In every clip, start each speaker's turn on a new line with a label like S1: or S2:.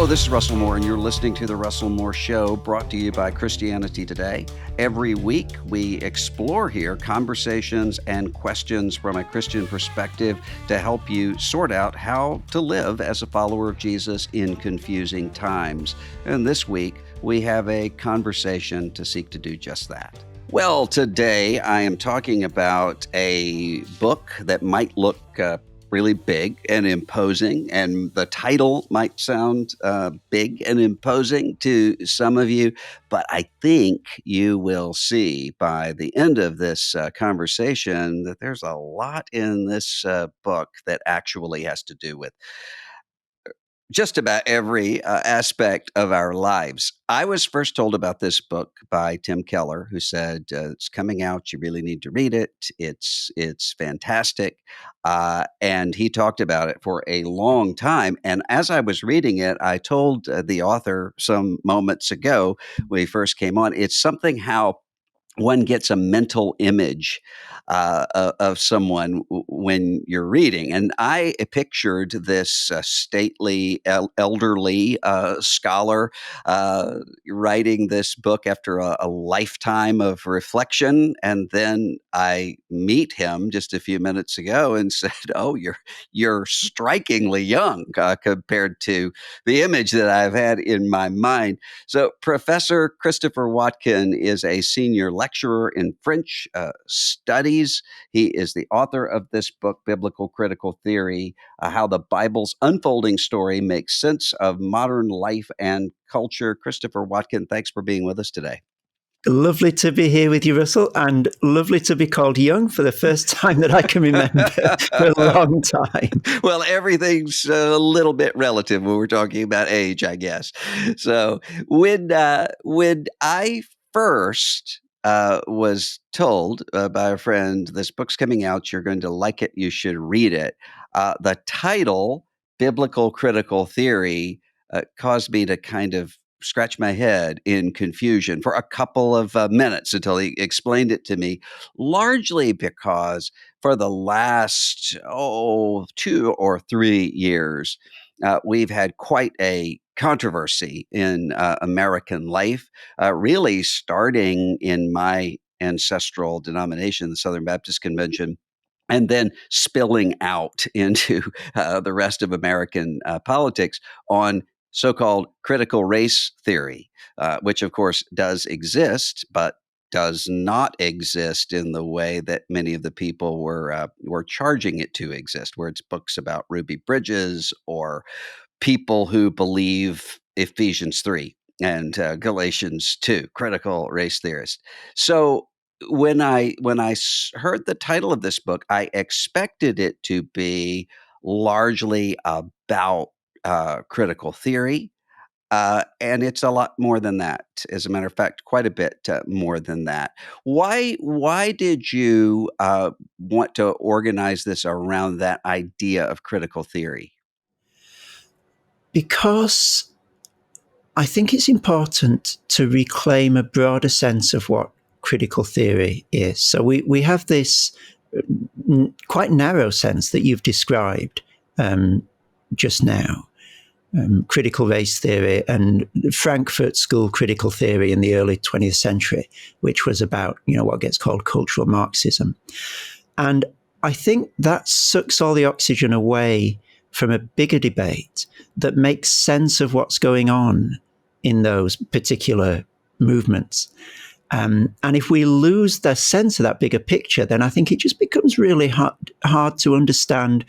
S1: Hello, this is Russell Moore, and you're listening to The Russell Moore Show, brought to you by Christianity Today. Every week, we explore here conversations and questions from a Christian perspective to help you sort out how to live as a follower of Jesus in confusing times. And this week, we have a conversation to seek to do just that. Well, today I am talking about a book that might look really big and imposing, and the title might sound big and imposing to some of you, but I think you will see by the end of this conversation that there's a lot in this book that actually has to do with just about every aspect of our lives. I was first told about this book by Tim Keller, who said, it's coming out. You really need to read it. It's fantastic. And he talked about it for a long time. And as I was reading it, I told the author some moments ago when he first came on, it's something how one gets a mental image of someone when you're reading. And I pictured this stately, elderly scholar writing this book after a lifetime of reflection. And then I meet him just a few minutes ago and said, "Oh, you're strikingly young compared to the image that I've had in my mind." So Professor Christopher Watkin is a senior lecturer in French studies. He is the author of this book, Biblical Critical Theory, How the Bible's Unfolding Story Makes Sense of Modern Life and Culture. Christopher Watkin, thanks for being with us today.
S2: Lovely to be here with you, Russell, and lovely to be called young for the first time that I can remember for a long time.
S1: Well, everything's a little bit relative when we're talking about age, I guess. So when I first was told by a friend, this book's coming out, you're going to like it, you should read it. The title, Biblical Critical Theory, caused me to kind of scratch my head in confusion for a couple of minutes until he explained it to me, largely because for the last 2 or 3 years, we've had quite a controversy in American life, really starting in my ancestral denomination, the Southern Baptist Convention, and then spilling out into the rest of American politics on so-called critical race theory, which of course does exist, but does not exist in the way that many of the people were charging it to exist, where it's books about Ruby Bridges or people who believe Ephesians 3 and Galatians 2, critical race theorists. So when I heard the title of this book, I expected it to be largely about critical theory, and it's a lot more than that. As a matter of fact, quite a bit more than that. Why did you want to organize this around that idea of critical theory?
S2: Because I think it's important to reclaim a broader sense of what critical theory is. So we have this quite narrow sense that you've described just now. Critical race theory and Frankfurt School critical theory in the early 20th century, which was about, what gets called cultural Marxism. And I think that sucks all the oxygen away from a bigger debate that makes sense of what's going on in those particular movements. And if we lose the sense of that bigger picture, then I think it just becomes really hard to understand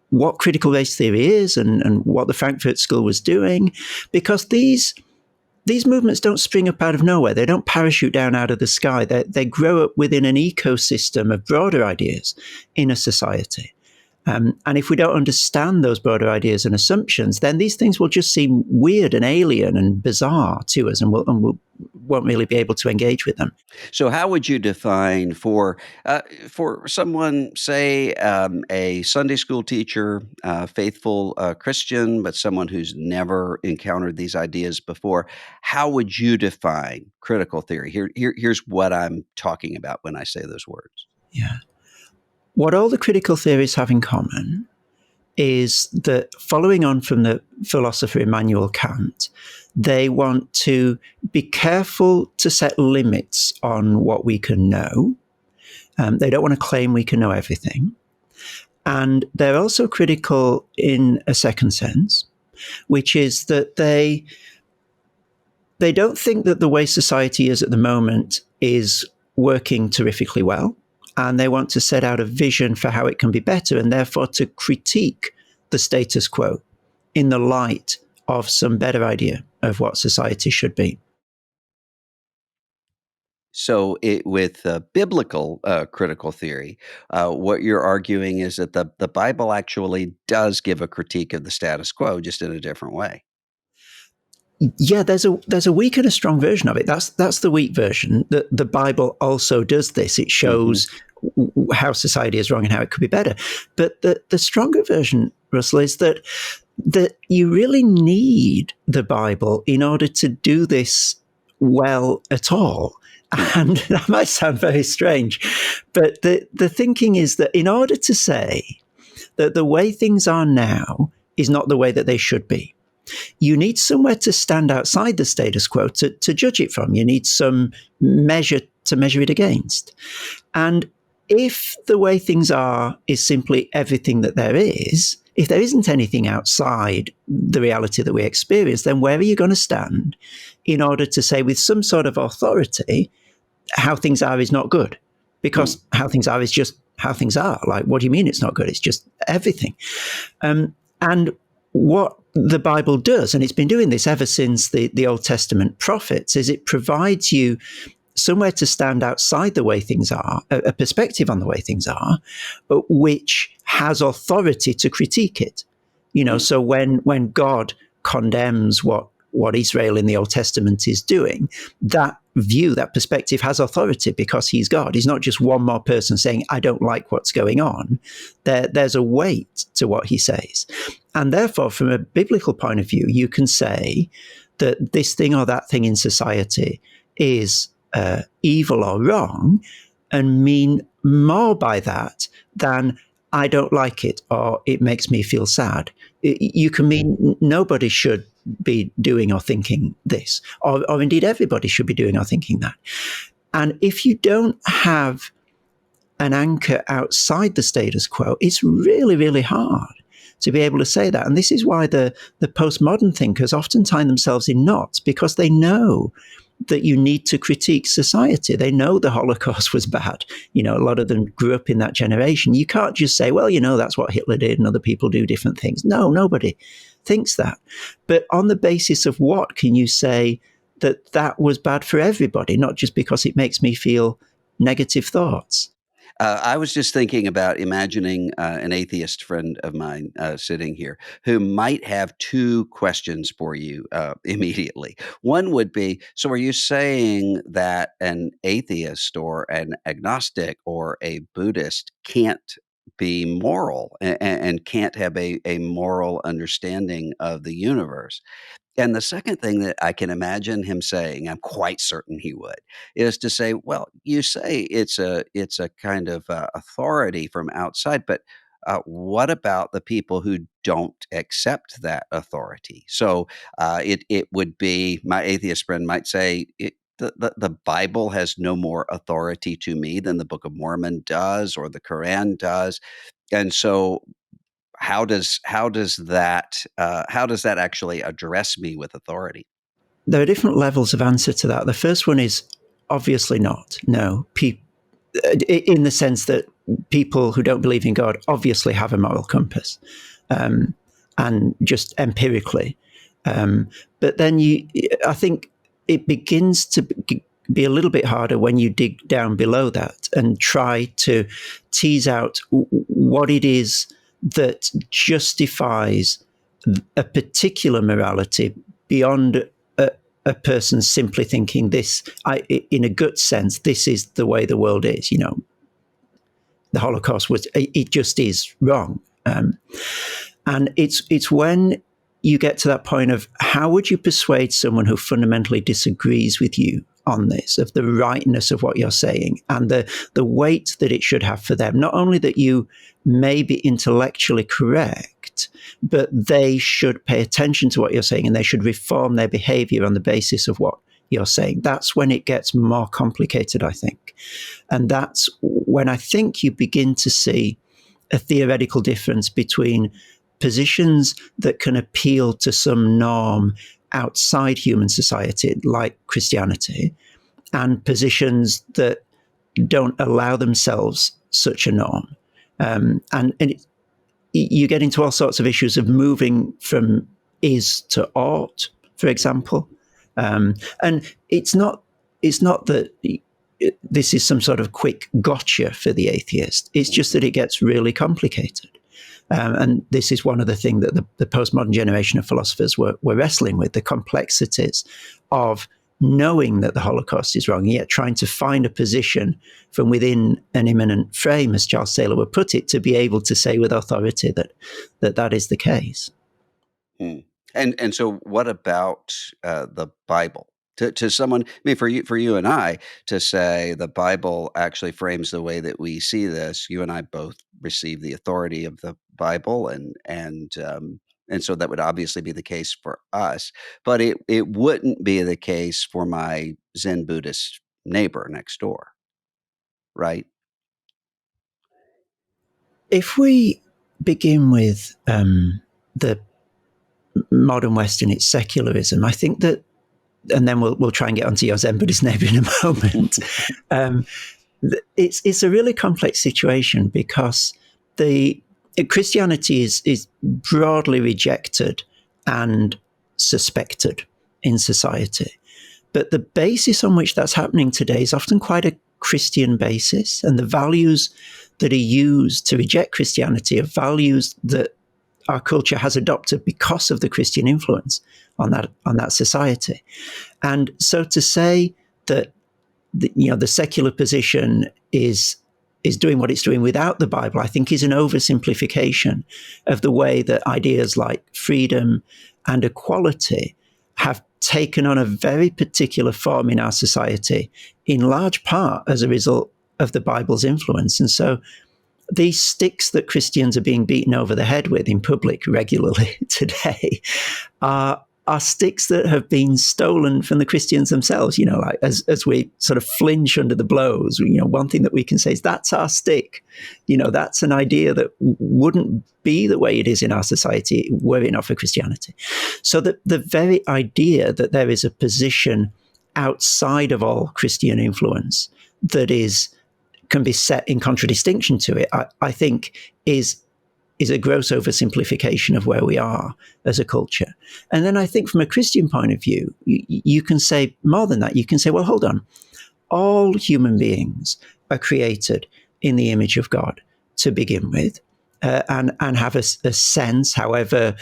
S2: what critical race theory is and what the Frankfurt School was doing, because these movements don't spring up out of nowhere. They don't parachute down out of the sky. They grow up within an ecosystem of broader ideas in a society. And if we don't understand those broader ideas and assumptions, then these things will just seem weird and alien and bizarre to us, and we won't really be able to engage with them.
S1: So, how would you define for someone, say, a Sunday school teacher, faithful Christian, but someone who's never encountered these ideas before? How would you define critical theory? Here's what I'm talking about when I say those words.
S2: Yeah. What all the critical theories have in common is that, following on from the philosopher Immanuel Kant, they want to be careful to set limits on what we can know. They don't want to claim we can know everything. And they're also critical in a second sense, which is that they don't think that the way society is at the moment is working terrifically well. And they want to set out a vision for how it can be better, and therefore to critique the status quo in the light of some better idea of what society should be.
S1: So, with biblical critical theory, what you're arguing is that the Bible actually does give a critique of the status quo, just in a different way.
S2: Yeah, there's a weak and a strong version of it. That's the weak version. The Bible also does this. It shows how society is wrong and how it could be better. But the stronger version, Russell, is that you really need the Bible in order to do this well at all. And that might sound very strange, but the thinking is that in order to say that the way things are now is not the way that they should be, you need somewhere to stand outside the status quo to judge it from. You need some measure to measure it against. And if the way things are is simply everything that there is, if there isn't anything outside the reality that we experience, then where are you going to stand in order to say with some sort of authority how things are is not good? Because how things are is just how things are. Like, what do you mean it's not good? It's just everything. And what the Bible does, and it's been doing this ever since the Old Testament prophets, is it provides you somewhere to stand outside the way things are, a perspective on the way things are, but which has authority to critique it. So when God condemns what Israel in the Old Testament is doing, that view, that perspective has authority because he's God. He's not just one more person saying, I don't like what's going on. There's a weight to what he says. And therefore, from a biblical point of view, you can say that this thing or that thing in society is evil or wrong, and mean more by that than I don't like it or it makes me feel sad. You can mean nobody should be doing or thinking this, or indeed everybody should be doing or thinking that. And if you don't have an anchor outside the status quo, it's really, really hard to be able to say that. And this is why the postmodern thinkers often tie themselves in knots, because they know that you need to critique society. They know the Holocaust was bad. A lot of them grew up in that generation. You can't just say, well, that's what Hitler did and other people do different things. No, nobody thinks that. But on the basis of what can you say that was bad for everybody, not just because it makes me feel negative thoughts?
S1: I was just thinking about imagining an atheist friend of mine sitting here who might have two questions for you immediately. One would be, so are you saying that an atheist or an agnostic or a Buddhist can't be moral and can't have a moral understanding of the universe? And the second thing that I can imagine him saying, I'm quite certain he would, is to say, "Well, you say it's a kind of authority from outside, but what about the people who don't accept that authority?" So it would be, my atheist friend might say, the Bible has no more authority to me than the Book of Mormon does or the Quran does, and so how does that actually address me with authority?
S2: There are different levels of answer to that. The first one is obviously not. No. In the sense that people who don't believe in God obviously have a moral compass, and just empirically. But then I think it begins to be a little bit harder when you dig down below that and try to tease out what it is that justifies a particular morality beyond a person simply thinking this, in a gut sense, this is the way the world is. The Holocaust it just is wrong. And it's when you get to that point of how would you persuade someone who fundamentally disagrees with you on this, of the rightness of what you're saying and the weight that it should have for them. Not only that you may be intellectually correct, correct, but they should pay attention to what you're saying and they should reform their behavior on the basis of what you're saying. That's when it gets more complicated, I think. And that's when I think you begin to see a theoretical difference between positions that can appeal to some norm outside human society, like Christianity, and positions that don't allow themselves such a norm. And you get into all sorts of issues of moving from is to ought, for example. And it's not that this is some sort of quick gotcha for the atheist. It's just that it gets really complicated. And this is one of the things that the postmodern generation of philosophers were wrestling with, the complexities of knowing that the Holocaust is wrong, yet trying to find a position from within an immanent frame, as Charles Taylor would put it, to be able to say with authority that is the case.
S1: And so what about the Bible? To someone, I mean, for you and I, to say the Bible actually frames the way that we see this. You and I both receive the authority of the Bible, and so that would obviously be the case for us. But it wouldn't be the case for my Zen Buddhist neighbor next door, right?
S2: If we begin with the modern West and its secularism, I think that, and then we'll try and get onto your Zen Buddhist neighbor in a moment. It's a really complex situation because Christianity is broadly rejected and suspected in society. But the basis on which that's happening today is often quite a Christian basis, and the values that are used to reject Christianity are values that our culture has adopted because of the Christian influence on that society. And so to say that the secular position is doing what it's doing without the Bible, I think is an oversimplification of the way that ideas like freedom and equality have taken on a very particular form in our society, in large part as a result of the Bible's influence. And so these sticks that Christians are being beaten over the head with in public regularly today are sticks that have been stolen from the Christians themselves. Like as we sort of flinch under the blows, one thing that we can say is that's our stick. That's an idea that wouldn't be the way it is in our society were it not for Christianity. So that the very idea that there is a position outside of all Christian influence that can be set in contradistinction to it, I think is a gross oversimplification of where we are as a culture. And then I think from a Christian point of view, you can say more than that. You can say, well, hold on. All human beings are created in the image of God to begin with, and have a sense, however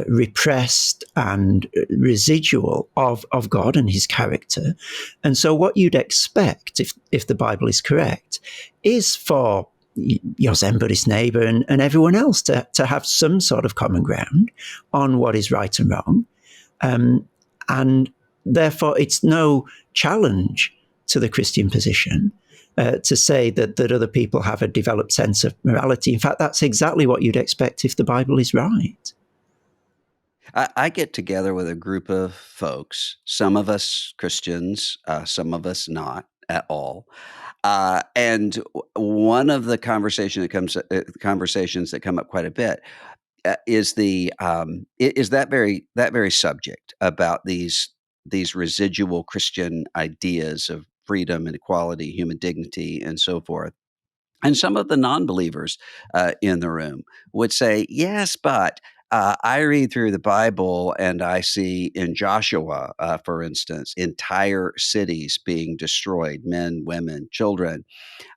S2: repressed and residual, of God and his character. And so what you'd expect, if the Bible is correct, is for your Zen Buddhist neighbor and everyone else to have some sort of common ground on what is right and wrong. And therefore, it's no challenge to the Christian position to say that other people have a developed sense of morality. In fact, that's exactly what you'd expect if the Bible is right.
S1: I get together with a group of folks, some of us Christians, some of us not at all. And one of the conversations that come up quite a bit is that very subject about these residual Christian ideas of freedom and equality, human dignity, and so forth. And some of the non-believers in the room would say, yes, but I read through the Bible and I see in Joshua, for instance, entire cities being destroyed, men, women, children.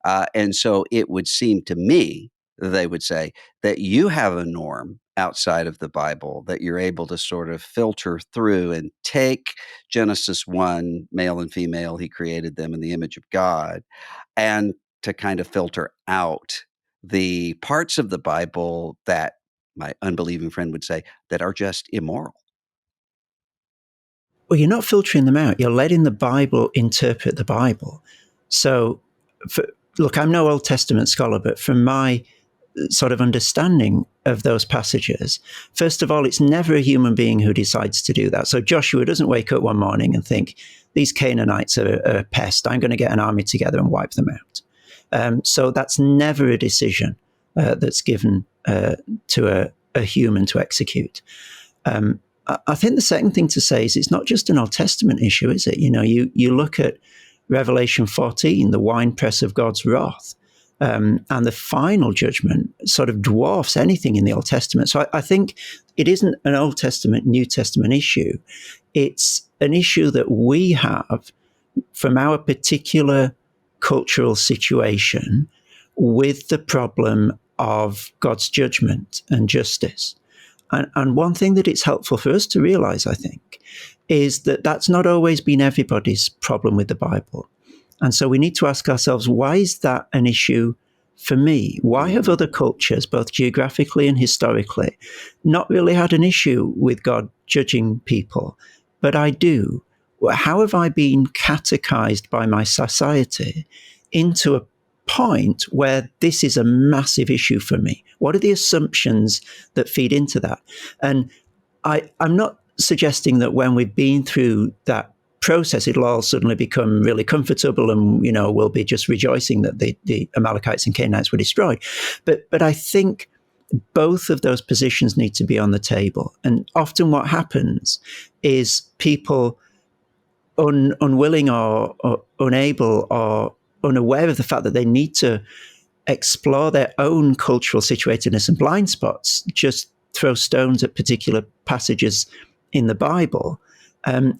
S1: And so it would seem to me, they would say, that you have a norm outside of the Bible that you're able to sort of filter through and take Genesis 1, male and female, he created them in the image of God, and to kind of filter out the parts of the Bible that my unbelieving friend would say that are just immoral.
S2: Well, you're not filtering them out. You're letting the Bible interpret the Bible. So, look, I'm no Old Testament scholar, but from my sort of understanding, of those passages, first of all, it's never a human being who decides to do that. So Joshua doesn't wake up one morning and think, these Canaanites are a pest. I'm going to get an army together and wipe them out. So that's never a decision that's given to a human to execute. I think the second thing to say is it's not just an Old Testament issue, is it? You look at Revelation 14, the winepress of God's wrath, and the final judgment sort of dwarfs anything in the Old Testament. So I think it isn't an Old Testament, New Testament issue. It's an issue that we have from our particular cultural situation with the problem of God's judgment and justice. And one thing that it's helpful for us to realize, I think, is that that's not always been everybody's problem with the Bible. And so we need to ask ourselves, why is that an issue for me? Why have other cultures, both geographically and historically, not really had an issue with God judging people? But I do. How have I been catechized by my society into a point where this is a massive issue for me? What are the assumptions that feed into that? And I'm not suggesting that when we've been through that process, it'll all suddenly become really comfortable and, we'll be just rejoicing that the Amalekites and Canaanites were destroyed. But I think both of those positions need to be on the table. And often what happens is people unwilling or unable or unaware of the fact that they need to explore their own cultural situatedness and blind spots, just throw stones at particular passages in the Bible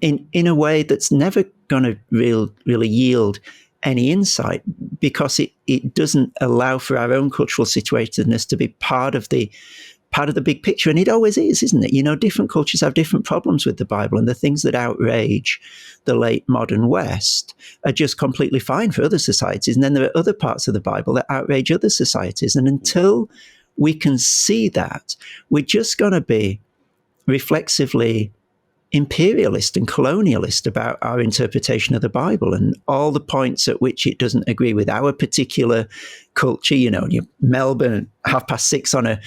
S2: in a way that's never going to really yield any insight, because it doesn't allow for our own cultural situatedness to be part of the big picture. And it always is, isn't it? Different cultures have different problems with the Bible, and the things that outrage the late modern West are just completely fine for other societies. And then there are other parts of the Bible that outrage other societies. And until we can see that, we're just going to be reflexively imperialist and colonialist about our interpretation of the Bible, and all the points at which it doesn't agree with our particular culture. Melbourne at 6:30 on a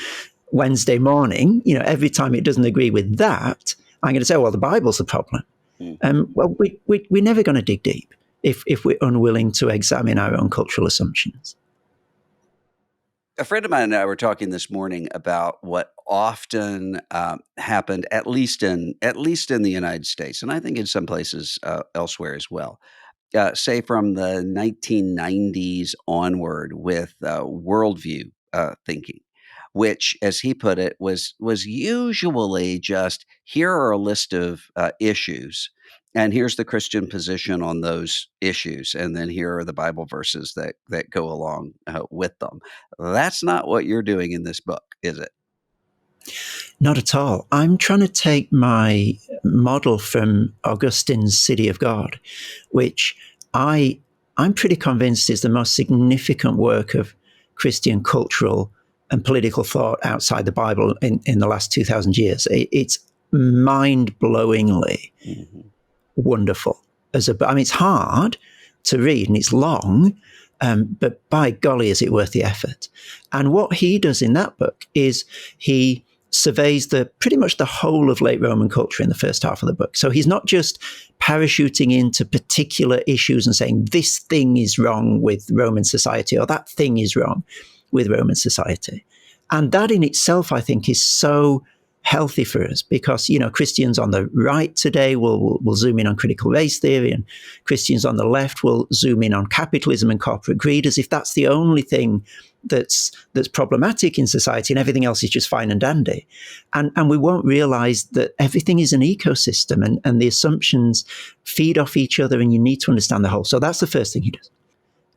S2: Wednesday morning, every time it doesn't agree with that, I'm going to say, well, the Bible's the problem. Well, we're never going to dig deep if we're unwilling to examine our own cultural assumptions.
S1: A friend of mine and I were talking this morning about what often happened, at least in the United States, and I think in some places elsewhere as well. Say from the 1990s onward, with worldview thinking, which, as he put it, was usually just, here are a list of issues, and here's the Christian position on those issues, and then here are the Bible verses that go along with them. That's not what you're doing in this book, is it?
S2: Not at all. I'm trying to take my model from Augustine's City of God, which I'm pretty convinced is the most significant work of Christian cultural and political thought outside the Bible in the last 2,000 years. It's mind-blowingly wonderful. It's hard to read and it's long, but by golly, is it worth the effort. And what he does in that book is he surveys pretty much the whole of late Roman culture in the first half of the book. So he's not just parachuting into particular issues and saying this thing is wrong with Roman society or that thing is wrong with Roman society. And that in itself, I think, is so healthy for us, because, Christians on the right today will zoom in on critical race theory, and Christians on the left will zoom in on capitalism and corporate greed, as if that's the only thing that's problematic in society and everything else is just fine and dandy. And we won't realize that everything is an ecosystem, and the assumptions feed off each other, and you need to understand the whole. So that's the first thing he does.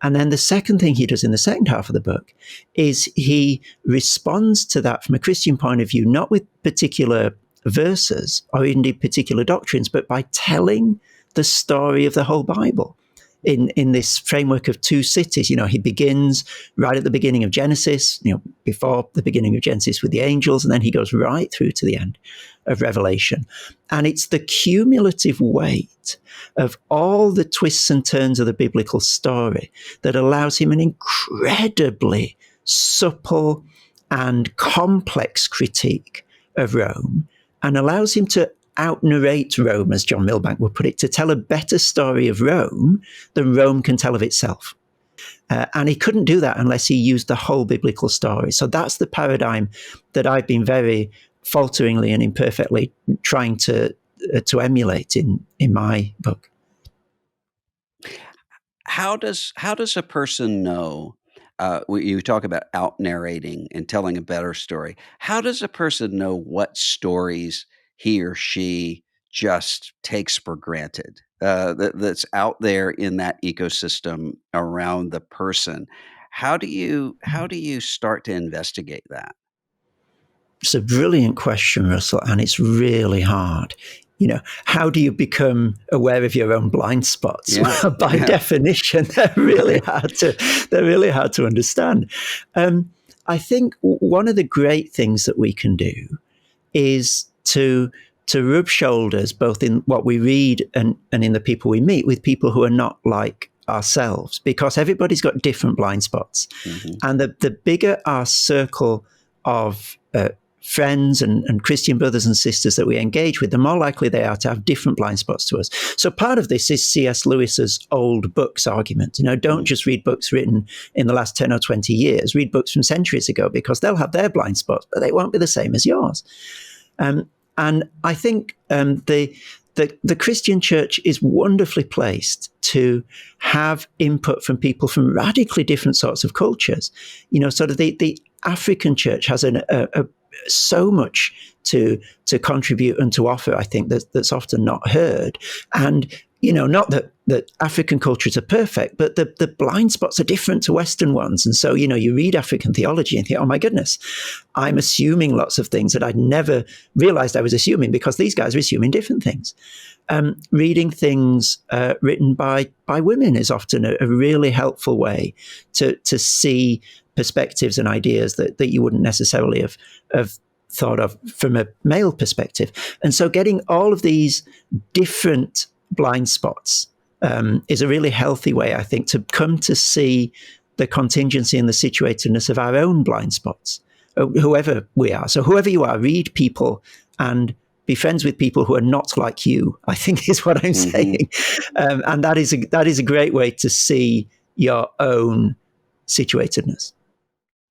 S2: And then the second thing he does in the second half of the book is he responds to that from a Christian point of view, not with particular verses or indeed particular doctrines, but by telling the story of the whole Bible in this framework of two cities. He begins right at the beginning of Genesis, before the beginning of Genesis with the angels, and then he goes right through to the end of Revelation. And it's the cumulative weight of all the twists and turns of the biblical story that allows him an incredibly supple and complex critique of Rome, and allows him to out-narrate Rome, as John Milbank would put it, to tell a better story of Rome than Rome can tell of itself. And he couldn't do that unless he used the whole biblical story. So that's the paradigm that I've been very falteringly and imperfectly trying to emulate in my book.
S1: How does a person know? You talk about out narrating and telling a better story. How does a person know what stories he or she just takes for granted, that's out there in that ecosystem around the person? How do you start to investigate that?
S2: It's a brilliant question, Russell, and it's really hard. How do you become aware of your own blind spots?
S1: Yeah,
S2: Well, by
S1: yeah.
S2: definition, they're really hard to understand. I think one of the great things that we can do is to rub shoulders, both in what we read and in the people we meet, with people who are not like ourselves, because everybody's got different blind spots.
S1: Hmm.
S2: And the bigger our circle of friends and Christian brothers and sisters that we engage with, the more likely they are to have different blind spots to us. So part of this is C.S. Lewis's old books argument. Don't just read books written in the last 10 or 20 years. Read books from centuries ago, because they'll have their blind spots, but they won't be the same as yours. And I think the Christian church is wonderfully placed to have input from people from radically different sorts of cultures. Sort of the African church has so much to contribute and to offer, I think, that's often not heard. And not that African cultures are perfect, but the blind spots are different to Western ones. And so, you read African theology and think, oh my goodness, I'm assuming lots of things that I'd never realized I was assuming, because these guys are assuming different things. Reading things written by women is often a really helpful way to see perspectives and ideas that you wouldn't necessarily have thought of from a male perspective. And so getting all of these different blind spots is a really healthy way, I think, to come to see the contingency and the situatedness of our own blind spots, whoever we are. So whoever you are, read people and be friends with people who are not like you, I think is what I'm saying. And that is a great way to see your own situatedness.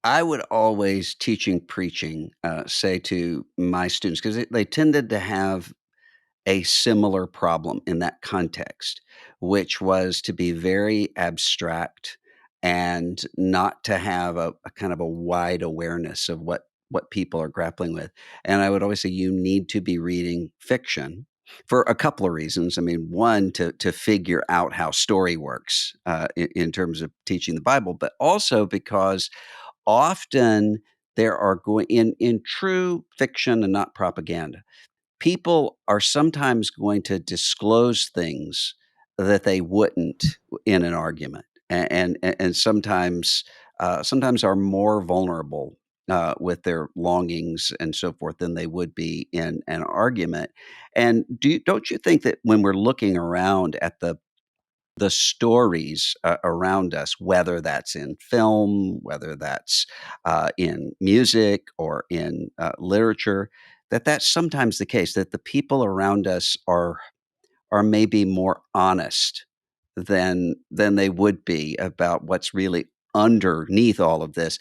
S1: I would always, teaching, preaching, say to my students, because they tended to have a similar problem in that context, which was to be very abstract and not to have a kind of a wide awareness of what people are grappling with. And I would always say you need to be reading fiction for a couple of reasons. I mean, one, to figure out how story works, in terms of teaching the Bible, but also because often there are going in true fiction and not propaganda, people are sometimes going to disclose things that they wouldn't in an argument, and sometimes are more vulnerable with their longings and so forth than they would be in an argument. And don't you think that when we're looking around at the stories around us, whether that's in film, whether that's in music or in literature, that's sometimes the case, that the people around us are maybe more honest than they would be about what's really underneath all of this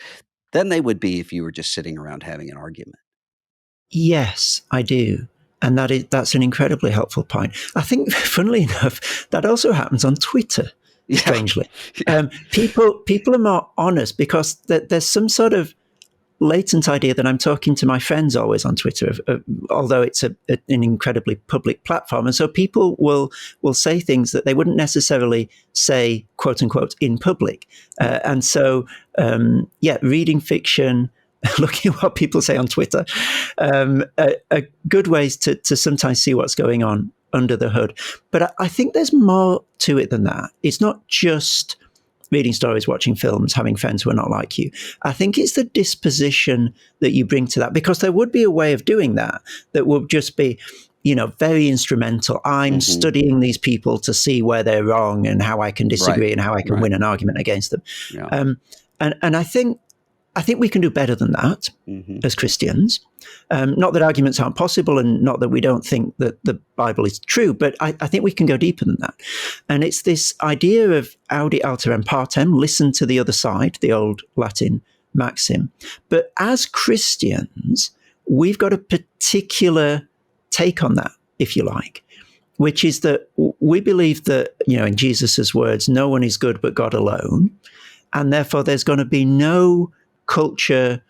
S1: than they would be if you were just sitting around having an argument.
S2: Yes, I do. And that's an incredibly helpful point. I think, funnily enough, that also happens on Twitter,
S1: Yeah.
S2: strangely.
S1: Yeah.
S2: People are more honest because there's some sort of latent idea that I'm talking to my friends always on Twitter, although it's an incredibly public platform. And so people will say things that they wouldn't necessarily say, quote unquote, in public. And so, reading fiction, looking at what people say on Twitter, are good ways to sometimes see what's going on under the hood. But I think there's more to it than that. It's not just reading stories, watching films, having friends who are not like you. I think it's the disposition that you bring to that, because there would be a way of doing that would just be, very instrumental. I'm
S1: Hmm.
S2: studying these people to see where they're wrong and how I can disagree
S1: Right.
S2: and how I can
S1: Right.
S2: win an argument against them.
S1: Yeah.
S2: And I think I think we can do better than that as Christians. Not that arguments aren't possible and not that we don't think that the Bible is true, but I think we can go deeper than that. And it's this idea of audi alteram partem, listen to the other side, the old Latin maxim. But as Christians, we've got a particular take on that, if you like, which is that we believe that, in Jesus's words, no one is good but God alone. And therefore, there's going to be no culture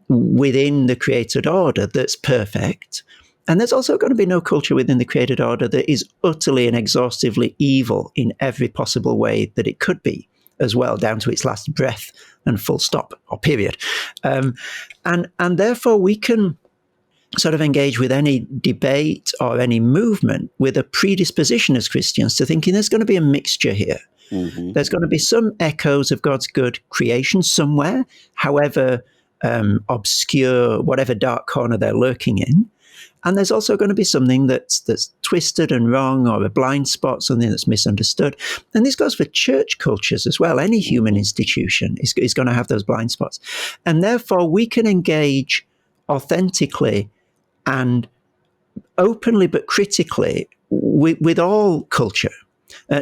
S2: within the created order that's perfect. And there's also going to be no culture within the created order that is utterly and exhaustively evil in every possible way that it could be as well, down to its last breath and full stop or period. And therefore, we can sort of engage with any debate or any movement with a predisposition as Christians to thinking there's going to be a mixture here. Mm-hmm. There's going to be some echoes of God's good creation somewhere, however obscure, whatever dark corner they're lurking in. And there's also going to be something that's twisted and wrong, or a blind spot, something that's misunderstood. And this goes for church cultures as well. Any human institution is going to have those blind spots. And therefore, we can engage authentically and openly but critically with all culture.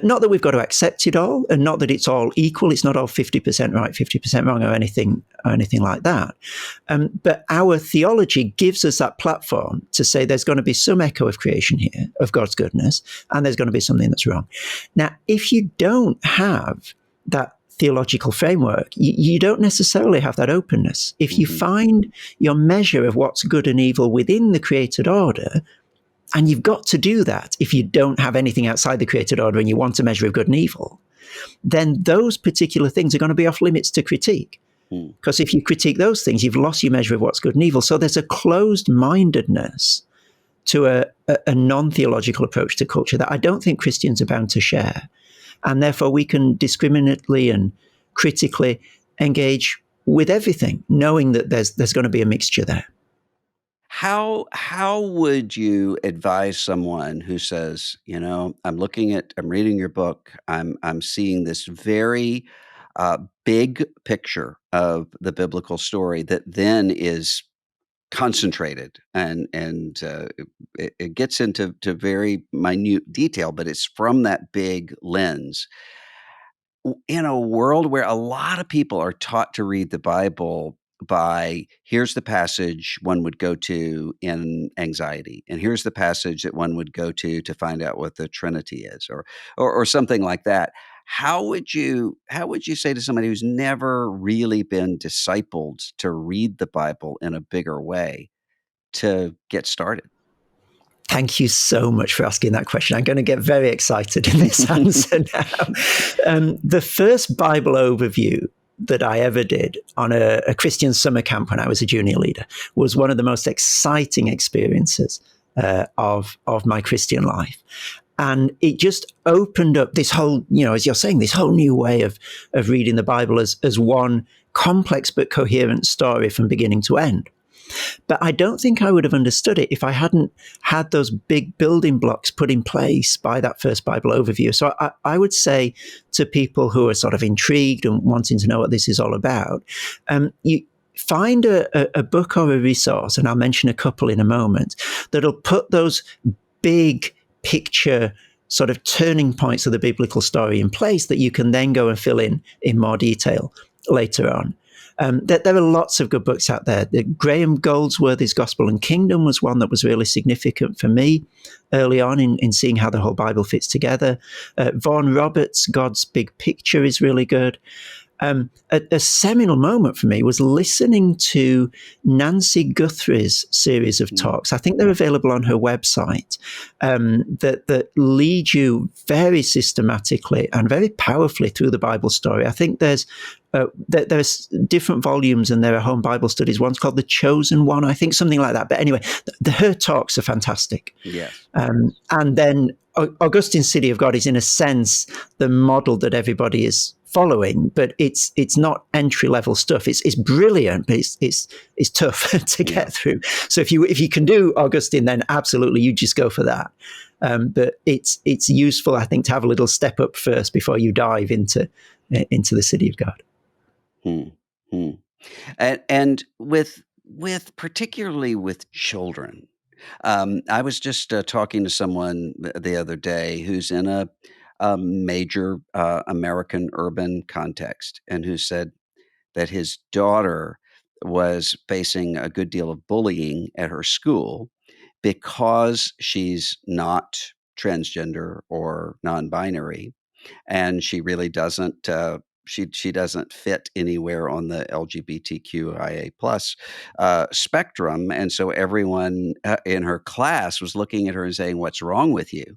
S2: Not that we've got to accept it all, and not that it's all equal. It's not all 50% right, 50% wrong, or anything like that. But our theology gives us that platform to say there's going to be some echo of creation here, of God's goodness, and there's going to be something that's wrong. Now, if you don't have that theological framework, you don't necessarily have that openness. If you find your measure of what's good and evil within the created order, and you've got to do that if you don't have anything outside the created order and you want a measure of good and evil, then those particular things are going to be off limits to critique. Because if you critique those things, you've lost your measure of what's good and evil. So there's a closed-mindedness to a non-theological approach to culture that I don't think Christians are bound to share. And therefore, we can discriminately and critically engage with everything, knowing that there's going to be a mixture there.
S1: How would you advise someone who says, I'm reading your book, I'm seeing this very big picture of the biblical story that then is concentrated and it gets into very minute detail, but it's from that big lens. In a world where a lot of people are taught to read the Bible by, here's the passage one would go to in anxiety, and here's the passage that one would go to find out what the Trinity is, or something like that. How would you say to somebody who's never really been discipled to read the Bible in a bigger way to get started?
S2: Thank you so much for asking that question. I'm going to get very excited in this answer now. The first Bible overview that I ever did on a Christian summer camp when I was a junior leader was one of the most exciting experiences of my Christian life. And it just opened up this whole, as you're saying, this whole new way of reading the Bible as one complex but coherent story from beginning to end. But I don't think I would have understood it if I hadn't had those big building blocks put in place by that first Bible overview. So I would say to people who are sort of intrigued and wanting to know what this is all about, you find a book or a resource, and I'll mention a couple in a moment, that'll put those big picture sort of turning points of the biblical story in place that you can then go and fill in more detail later on. There are lots of good books out there. Graham Goldsworthy's Gospel and Kingdom was one that was really significant for me early on in seeing how the whole Bible fits together. Vaughan Roberts' God's Big Picture is really good. A seminal moment for me was listening to Nancy Guthrie's series of talks. I think they're available on her website, that lead you very systematically and very powerfully through the Bible story. I think there's different volumes and there are home Bible studies. One's called The Chosen One, I think, something like that. But anyway, her talks are fantastic.
S1: Yes.
S2: And then Augustine's City of God is, in a sense, the model that everybody is following, but it's not entry level stuff. It's brilliant, but it's tough to get through. So if you can do Augustine, then absolutely you just go for that. But it's useful, I think, to have a little step up first before you dive into the City of God.
S1: And with particularly with children, I was just talking to someone the other day who's in a major American urban context, and who said that his daughter was facing a good deal of bullying at her school because she's not transgender or non-binary, and she really doesn't. She doesn't fit anywhere on the LGBTQIA plus spectrum, and so everyone in her class was looking at her and saying, "What's wrong with you?"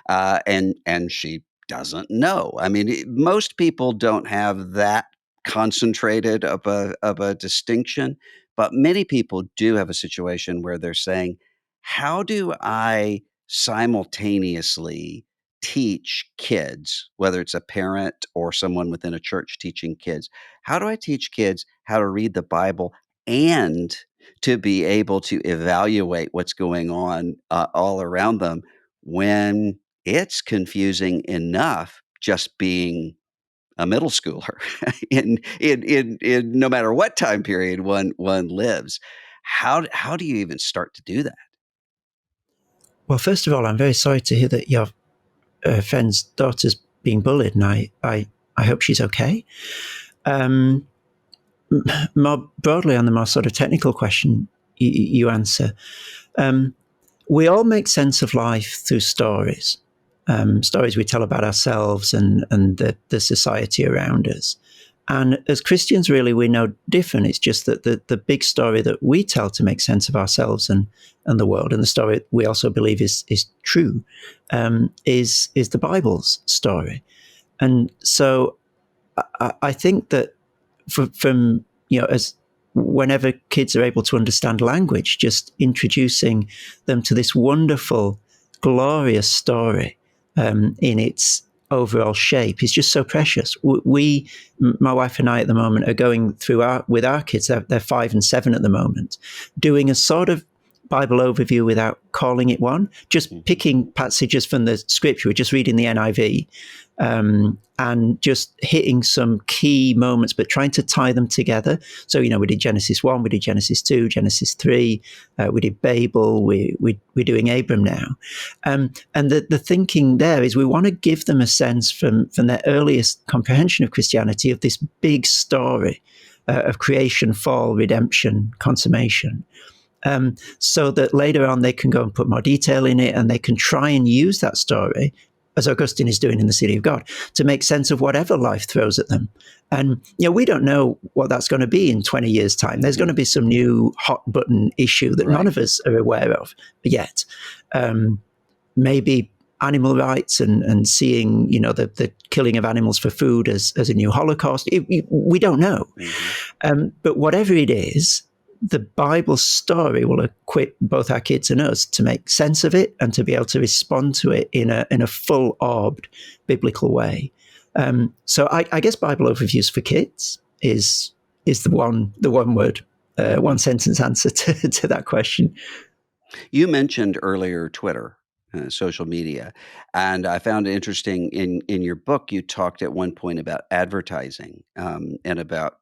S1: And she doesn't know. I mean, most people don't have that concentrated of a distinction, but many people do have a situation where they're saying, "How do I simultaneously teach kids, whether it's a parent or someone within a church teaching kids, how do I teach kids how to read the Bible and to be able to evaluate what's going on all around them when it's confusing enough just being a middle schooler in no matter what time period one lives. How do you even start to do that?"
S2: Well, first of all, I'm very sorry to hear that your friend's daughter's being bullied, and I hope she's okay. Um, More broadly, on the more sort of technical question you answer, we all make sense of life through stories, stories we tell about ourselves and the society around us. And as Christians, really, we're no different. It's just that the big story that we tell to make sense of ourselves and the world, and the story we also believe is true, is the Bible's story. And so I think that from as whenever kids are able to understand language, just introducing them to this wonderful, glorious story in its overall shape is just so precious. My wife and I at the moment are going through with our kids, they're 5 and 7 at the moment, doing a sort of Bible overview without calling it one, just picking passages from the scripture. We're just reading the NIV, and just hitting some key moments, but trying to tie them together. So, we did Genesis 1, we did Genesis 2, Genesis 3, we did Babel, we're doing Abram now. And the thinking there is we want to give them a sense from their earliest comprehension of Christianity of this big story of creation, fall, redemption, consummation. So that later on they can go and put more detail in it, and they can try and use that story, as Augustine is doing in The City of God, to make sense of whatever life throws at them. And we don't know what that's going to be in 20 years' time. There's going to be some new hot button issue that none of us are aware of yet. Maybe animal rights and seeing the killing of animals for food as a new Holocaust. We don't know. But whatever it is, the Bible story will equip both our kids and us to make sense of it and to be able to respond to it in a full-orbed biblical way. So I guess Bible overviews for kids is the one word, one sentence answer to that question.
S1: You mentioned earlier Twitter, social media, and I found it interesting in your book. You talked at one point about advertising, and about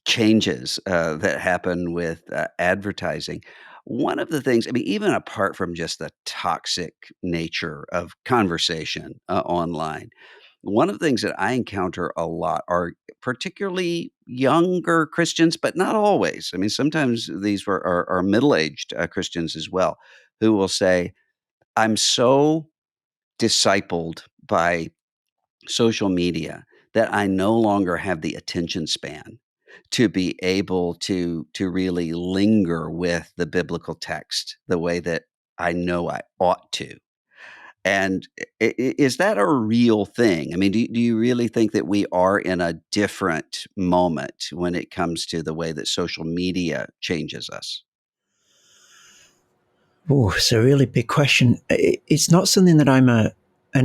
S1: changes that happen with advertising. One of the things, I mean, even apart from just the toxic nature of conversation online, one of the things that I encounter a lot are particularly younger Christians, but not always. I mean, sometimes these are middle aged Christians as well, who will say, "I'm so discipled by social media that I no longer have the attention span to be able to really linger with the biblical text the way that I know I ought to." And is that a real thing? I mean, do you really think that we are in a different moment when it comes to the way that social media changes us?
S2: Oh, it's a really big question. It's not something that I'm an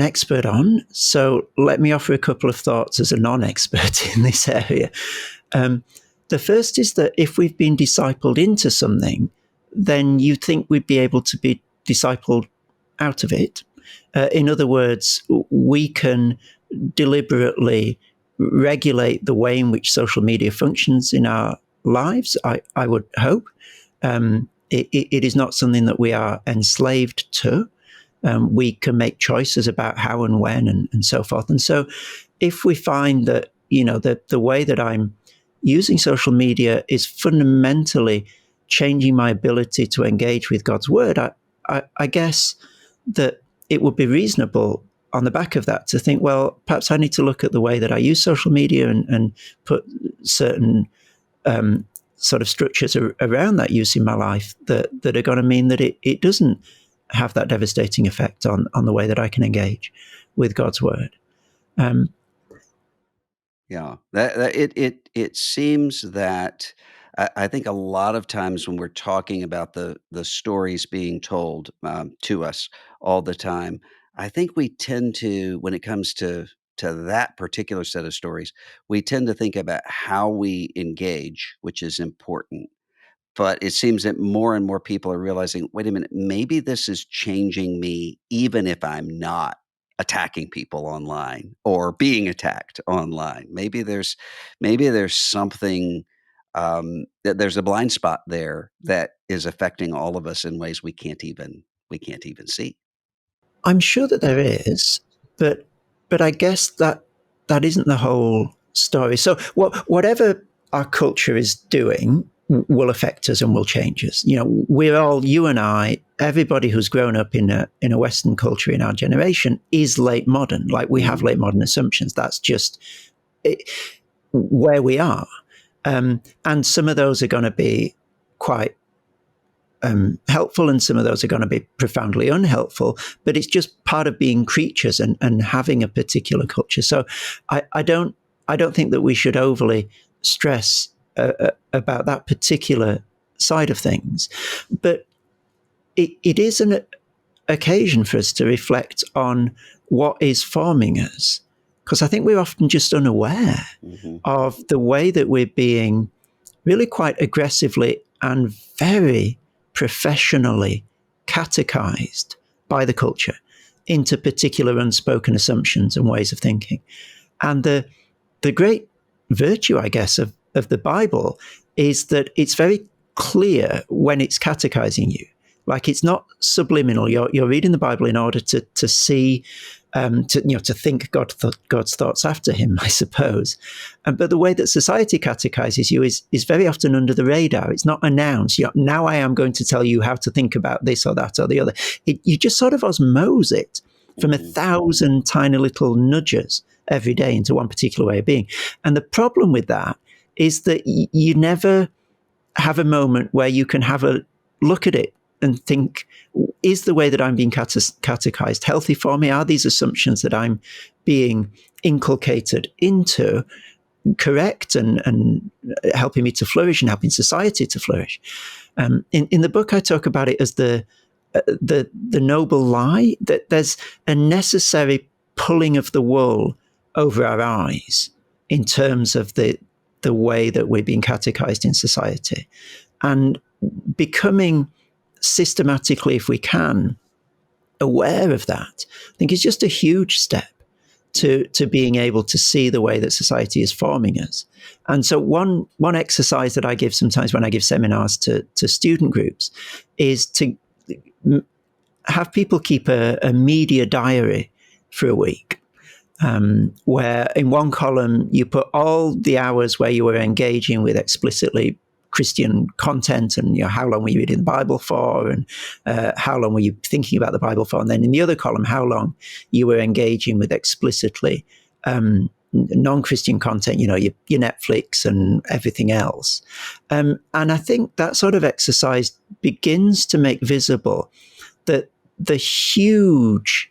S2: expert on, so let me offer a couple of thoughts as a non-expert in this area. The first is that if we've been discipled into something, then you'd think we'd be able to be discipled out of it. In other words, we can deliberately regulate the way in which social media functions in our lives, I would hope. It is not something that we are enslaved to. We can make choices about how and when and so forth. And so if we find that, the way that I'm using social media is fundamentally changing my ability to engage with God's word, I guess that it would be reasonable on the back of that to think, well, perhaps I need to look at the way that I use social media and put certain sort of structures around that use in my life that are going to mean that it doesn't have that devastating effect on the way that I can engage with God's word. Um,
S1: Yeah, it seems that I think a lot of times when we're talking about the stories being told to us all the time, I think we tend to, when it comes to that particular set of stories, we tend to think about how we engage, which is important. But it seems that more and more people are realizing, "Wait a minute, maybe this is changing me even if I'm not attacking people online or being attacked online." Maybe there's something, that there's a blind spot there that is affecting all of us in ways we can't even see.
S2: I'm sure that there is, but I guess that isn't the whole story. So whatever our culture is doing will affect us and will change us. We're all, you and I, everybody who's grown up in a Western culture in our generation is late modern. Like, we have
S1: Mhm.
S2: late modern assumptions. That's just it, where we are. And some of those are going to be quite helpful, and some of those are going to be profoundly unhelpful. But it's just part of being creatures and having a particular culture. So I don't think that we should overly stress about that particular side of things. But it is an occasion for us to reflect on what is forming us, because I think we're often just unaware
S1: Mhm.
S2: of the way that we're being really quite aggressively and very professionally catechized by the culture into particular unspoken assumptions and ways of thinking. And the great virtue, I guess, of the Bible is that it's very clear when it's catechizing you. Like, it's not subliminal. You're reading the Bible in order to see, to think God's thoughts after Him, I suppose. But the way that society catechizes you is very often under the radar. It's not announced. Now I am going to tell you how to think about this or that or the other. You just sort of osmose it from a
S1: Mhm.
S2: thousand tiny little nudges every day into one particular way of being. And the problem with that is that you never have a moment where you can have a look at it and think, is the way that I'm being catechized healthy for me? Are these assumptions that I'm being inculcated into correct and helping me to flourish and helping society to flourish? In the book, I talk about it as the noble lie, that there's a necessary pulling of the wool over our eyes in terms of the way that we're being catechized in society, and becoming systematically, if we can, aware of that, I think is just a huge step to being able to see the way that society is forming us. And so one exercise that I give sometimes when I give seminars to student groups is to have people keep a media diary for a week, where in one column you put all the hours where you were engaging with explicitly Christian content, and how long were you reading the Bible for, and how long were you thinking about the Bible for, and then in the other column how long you were engaging with explicitly non-Christian content, your Netflix and everything else. And I think that sort of exercise begins to make visible that the huge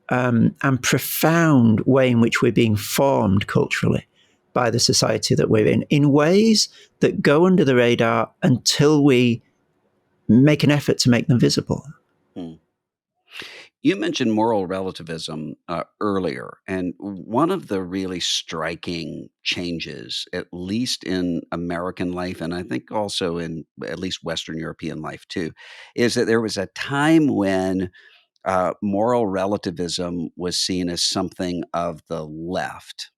S2: and profound way in which we're being formed culturally by the society that we're in ways that go under the radar until we make an effort to make them visible.
S1: Hmm. You mentioned moral relativism earlier, and one of the really striking changes, at least in American life, and I think also in at least Western European life too, is that there was a time when moral relativism was seen as something of the left.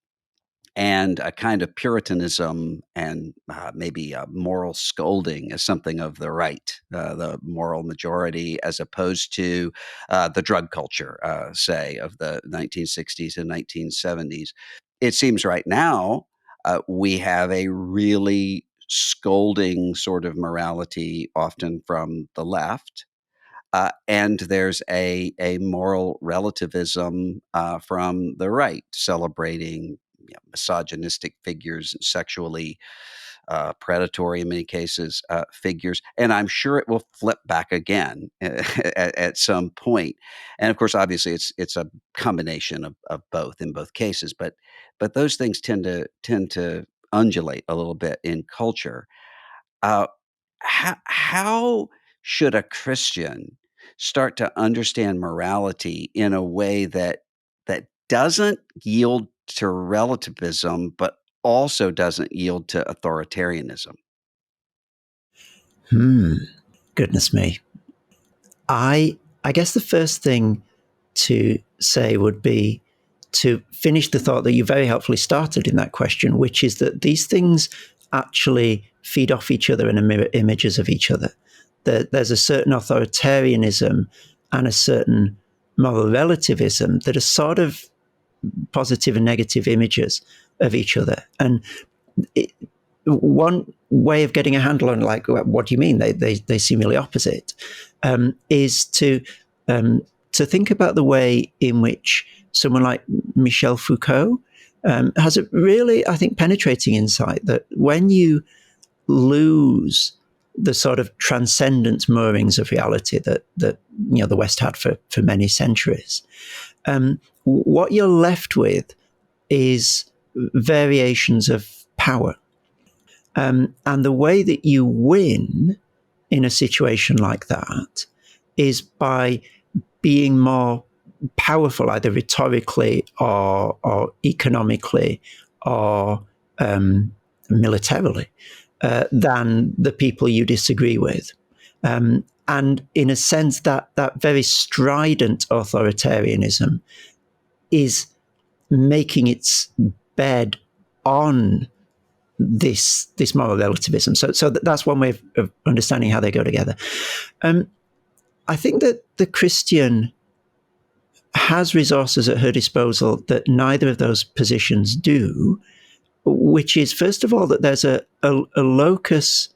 S1: and a kind of Puritanism and maybe a moral scolding as something of the right, the moral majority, as opposed to the drug culture, say, of the 1960s and 1970s. It seems right now we have a really scolding sort of morality, often from the left. And there's a moral relativism from the right, celebrating misogynistic figures, sexually predatory in many cases figures. And I'm sure it will flip back again at some point. And of course, obviously, it's a combination of both in both cases. But those things tend to undulate a little bit in culture. Uh, how should a Christian start to understand morality in a way that doesn't yield to relativism, but also doesn't yield to authoritarianism?
S2: Goodness me. I guess the first thing to say would be to finish the thought that you very helpfully started in that question, which is that these things actually feed off each other and are mirror images of each other. There's a certain authoritarianism and a certain moral relativism that are sort of positive and negative images of each other. And one way of getting a handle on, like, what do you mean they seem really opposite, is to think about the way in which someone like Michel Foucault has a really, I think, penetrating insight that when you lose the sort of transcendent moorings of reality that the West had for many centuries, what you're left with is variations of power. And the way that you win in a situation like that is by being more powerful, either rhetorically or economically or militarily, than the people you disagree with. And in a sense, that very strident authoritarianism is making its bed on this moral relativism. So that's one way of understanding how they go together. I think that the Christian has resources at her disposal that neither of those positions do, which is, first of all, that there's a locus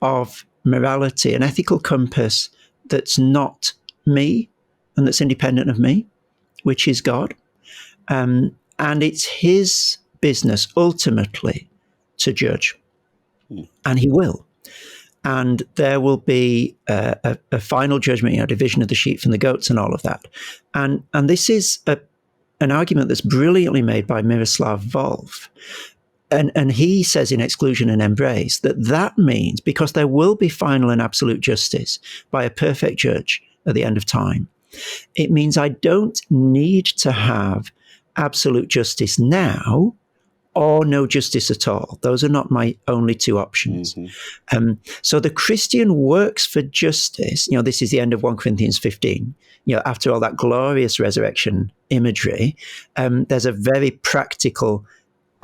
S2: of morality, an ethical compass that's not me and that's independent of me, which is God. And it's his business ultimately to judge, and he will. And there will be a final judgment, division of the sheep from the goats and all of that. And this is an argument that's brilliantly made by Miroslav Volf. And he says in Exclusion and Embrace that means, because there will be final and absolute justice by a perfect judge at the end of time, it means I don't need to have absolute justice now or no justice at all. Those are not my only two options. Mm-hmm. So the Christian works for justice. This is the end of 1 Corinthians 15. After all that glorious resurrection imagery, there's a very practical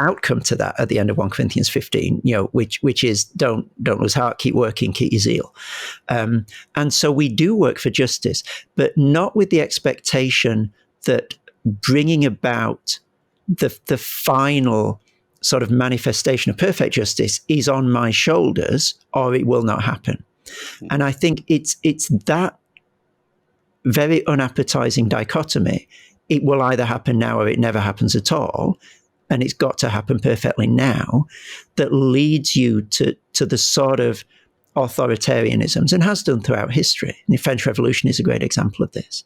S2: outcome to that at the end of 1 Corinthians 15, which is don't lose heart, keep working, keep your zeal. And so we do work for justice, but not with the expectation that bringing about the final sort of manifestation of perfect justice is on my shoulders, or it will not happen. And I think it's that very unappetizing dichotomy. It will either happen now or it never happens at all. And it's got to happen perfectly now, that leads you to the sort of authoritarianisms, and has done throughout history. The French Revolution is a great example of this.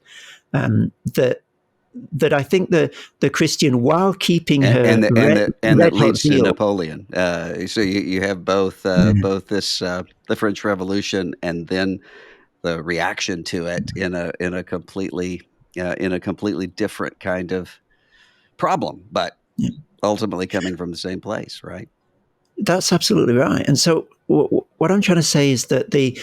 S2: That I think the Christian, while keeping
S1: that leads to Napoleon. So you have both this the French Revolution and then the reaction to it in a completely different kind of problem, but ultimately coming from the same place, right?
S2: That's absolutely right. And so what I'm trying to say is that the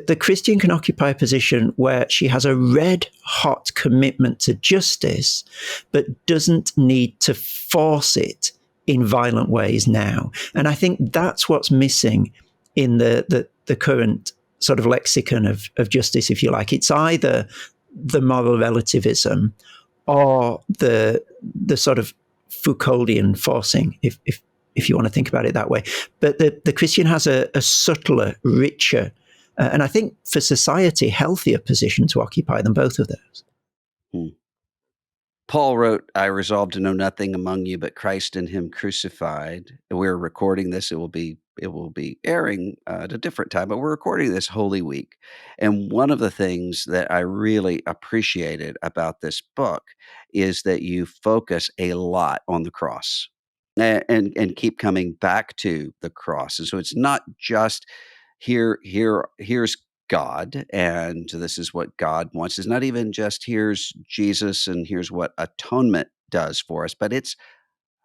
S2: the Christian can occupy a position where she has a red hot commitment to justice, but doesn't need to force it in violent ways now. And I think that's what's missing in the current sort of lexicon of justice, if you like. It's either the moral relativism or the sort of Foucauldian forcing, if you want to think about it that way. But the Christian has a subtler, richer, and I think for society, healthier position to occupy than both of those.
S1: Hmm. Paul wrote, I resolved to know nothing among you but Christ and him crucified. We're recording this. It will be airing at a different time, but we're recording this Holy Week. And one of the things that I really appreciated about this book is that you focus a lot on the cross and keep coming back to the cross. And so it's not just here's God, and this is what God wants. It's not even just here's Jesus and here's what atonement does for us, but it's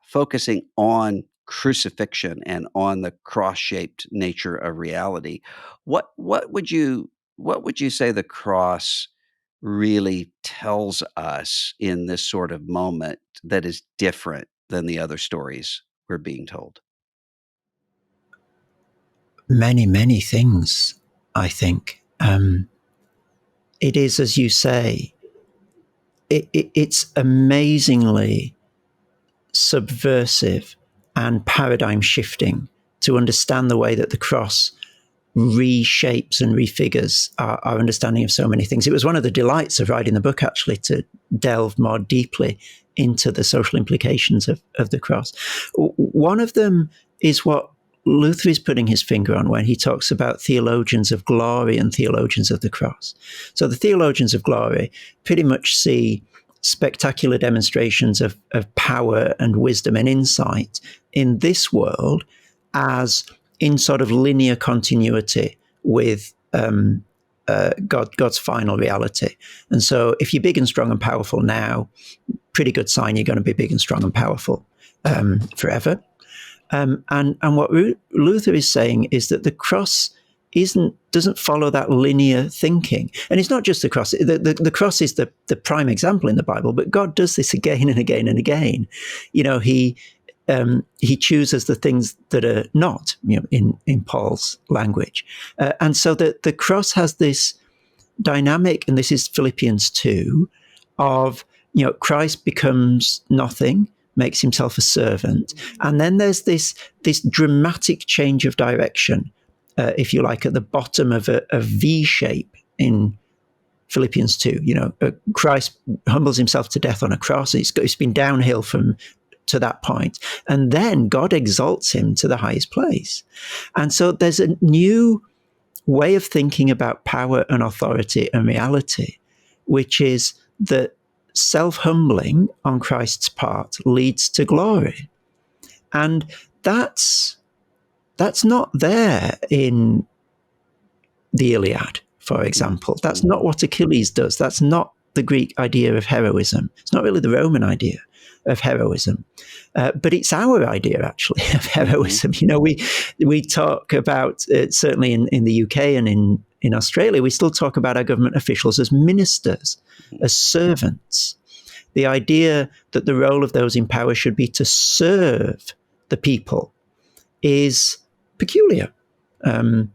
S1: focusing on crucifixion and on the cross-shaped nature of reality. What would you say the cross really tells us in this sort of moment that is different than the other stories we're being told?
S2: Many, many things, I think. It is, as you say, it's amazingly subversive and paradigm shifting to understand the way that the cross reshapes and refigures our understanding of so many things. It was one of the delights of writing the book, actually, to delve more deeply into the social implications of the cross. One of them is what Luther is putting his finger on when he talks about theologians of glory and theologians of the cross. So the theologians of glory pretty much see spectacular demonstrations of power and wisdom and insight in this world as in sort of linear continuity with God's final reality. And so if you're big and strong and powerful now, pretty good sign you're going to be big and strong and powerful forever. And what Luther is saying is that the cross doesn't follow that linear thinking. And it's not just the cross. The cross is the prime example in the Bible, but God does this again and again and again. You know, he chooses the things that are not, in Paul's language. And so the cross has this dynamic, and this is Philippians 2, of, Christ becomes nothing, makes himself a servant. And then there's this dramatic change of direction, if you like, at the bottom of a V shape in Philippians 2. Christ humbles himself to death on a cross. It's been downhill to that point. And then God exalts him to the highest place. And so there's a new way of thinking about power and authority and reality, which is that self-humbling on Christ's part leads to glory. And that's not there in the Iliad, for example. That's not what Achilles does. That's not the Greek idea of heroism. It's not really the Roman idea of heroism. But it's our idea, actually, of heroism. We talk about, certainly in the UK and in Australia, we still talk about our government officials as ministers, as servants. The idea that the role of those in power should be to serve the people is peculiar.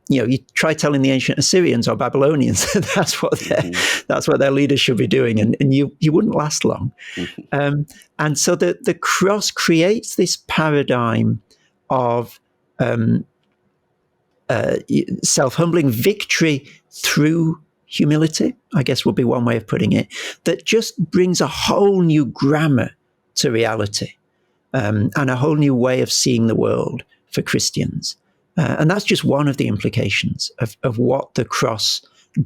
S2: You try telling the ancient Assyrians or Babylonians that's what their leaders should be doing, and you wouldn't last long. And so the cross creates this paradigm of self-humbling victory through humility, I guess would be one way of putting it, that just brings a whole new grammar to reality, and a whole new way of seeing the world for Christians. And that's just one of the implications of what the cross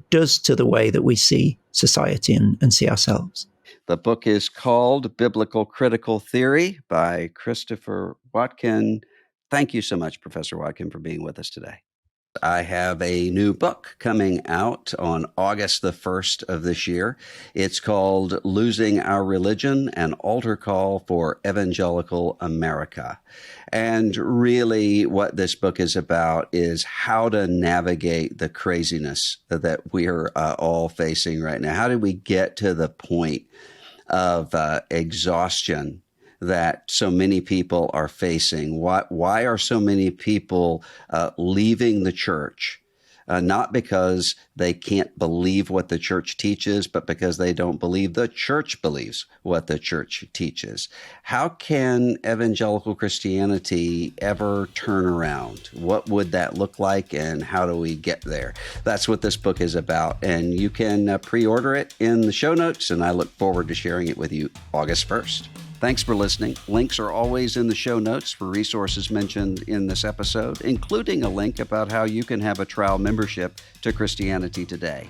S2: does to the way that we see society and see ourselves.
S1: The book is called Biblical Critical Theory by Christopher Watkin. Thank you so much, Professor Watkin, for being with us today. I have a new book coming out on August the 1st of this year. It's called Losing Our Religion, an Altar Call for Evangelical America. And really what this book is about is how to navigate the craziness that we're all facing right now. How did we get to the point of exhaustion that so many people are facing? Why are so many people leaving the church? Not because they can't believe what the church teaches, but because they don't believe the church believes what the church teaches. How can evangelical Christianity ever turn around? What would that look like, and how do we get there? That's what this book is about, and you can pre-order it in the show notes, and I look forward to sharing it with you August 1st. Thanks for listening. Links are always in the show notes for resources mentioned in this episode, including a link about how you can have a trial membership to Christianity Today.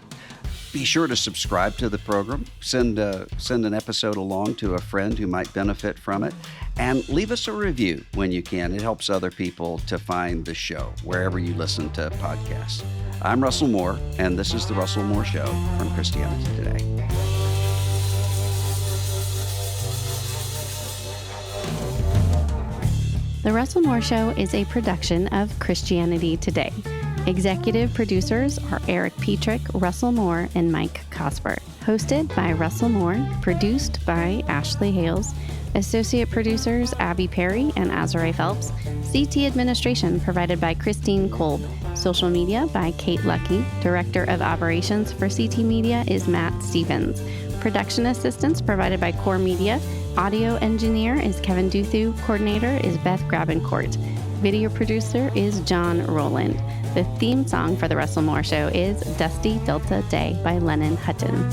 S1: Be sure to subscribe to the program, send an episode along to a friend who might benefit from it, and leave us a review when you can. It helps other people to find the show wherever you listen to podcasts. I'm Russell Moore, and this is The Russell Moore Show from Christianity Today.
S3: The Russell Moore Show is a production of Christianity Today. Executive producers are Eric Petrick, Russell Moore, and Mike Cosper. Hosted by Russell Moore, produced by Ashley Hales, associate producers Abby Perry and Azare Phelps, CT administration provided by Christine Kolb, social media by Kate Lucky, director of operations for CT Media is Matt Stevens, production assistance provided by Core Media. Audio engineer is Kevin Duthu. Coordinator is Beth Grabencourt. Video producer is John Rowland. The theme song for The Russell Moore Show is Dusty Delta Day by Lennon Hutton.